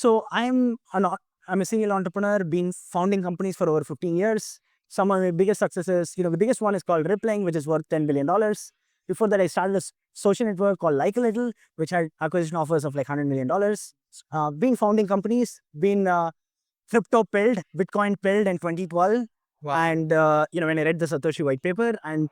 So I'm a serial entrepreneur, been founding companies for over 15 years. Some of my biggest successes, the biggest one is called Rippling, which is worth $10 billion. Before that, I started a social network called Like a Little, which had acquisition offers of like $100 million. Been founding companies, been crypto pilled, Bitcoin pilled in 2012. Wow. And, when I read the Satoshi white paper and,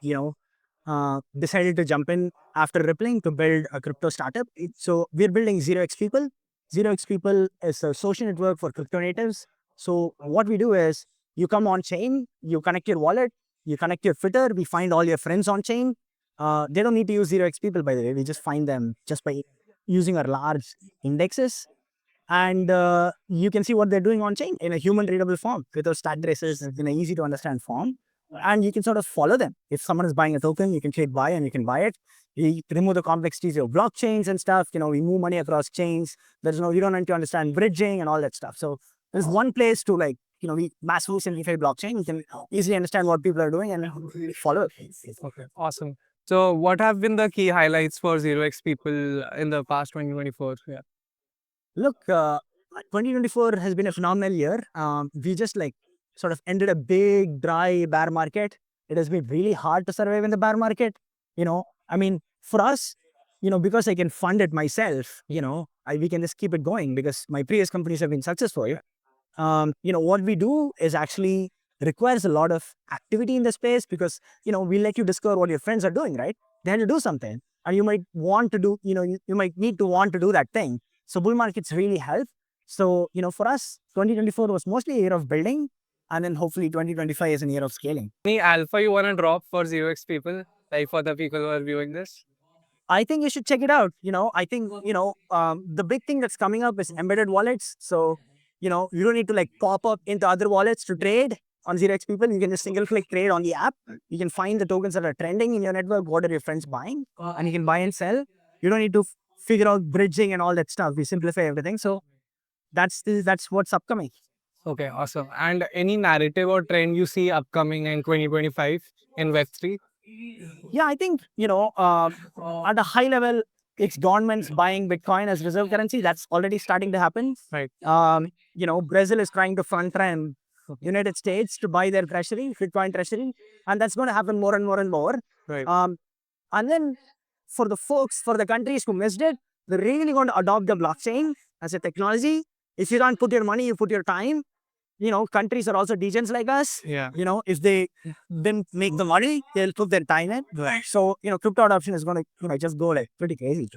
decided to jump in after Rippling to build a crypto startup. So we're building 0x People. 0x People is a social network for crypto natives. So what we do is you come on chain, you connect your wallet, you connect your Twitter, we find all your friends on chain. They don't need to use 0x People, by the way. We just find them just by using our large indexes. And you can see what they're doing on chain in a human readable form with those stat traces in an easy to understand form. And you can sort of follow them. If someone is buying a token, you can click buy and you can buy it. You remove the complexities of blockchains and stuff. We move money across chains. You don't need to understand bridging and all that stuff. So there's one place to we massively simplify blockchain. You can easily understand what people are doing and follow it. Okay, awesome. So what have been the key highlights for 0x People in the past 2024? Yeah. Look, 2024 has been a phenomenal year. We just sort of ended a big, dry bear market. It has been really hard to survive in the bear market. For us, because I can fund it myself, we can just keep it going because my previous companies have been successful. What we do is actually requires a lot of activity in the space because, we let you discover what your friends are doing, right? They have to do something and you might want to do, you might need to want to do that thing. So bull markets really help. So, for us, 2024 was mostly a year of building. And then hopefully 2025 is a year of scaling. Any alpha you want to drop for 0x People, like for the people who are viewing this? I think you should check it out. I think, the big thing that's coming up is embedded wallets. So, you don't need to pop up into other wallets to trade on 0x People. You can just single click trade on the app. You can find the tokens that are trending in your network. What are your friends buying? And you can buy and sell. You don't need to figure out bridging and all that stuff. We simplify everything. So that's what's upcoming. Okay, awesome. And any narrative or trend you see upcoming in 2025 in Web3? Yeah, I think, at a high level, it's governments buying Bitcoin as reserve currency. That's already starting to happen. Right. Brazil is trying to front run United States to buy their treasury, Bitcoin treasury. And that's going to happen more and more and more. Right. And then for the countries who missed it, they're really going to adopt the blockchain as a technology. If you don't put your money, you put your time. Countries are also degens like us. Yeah. If they didn't make the money, they'll put their time in. Right. So, crypto adoption is going to, just go pretty crazy.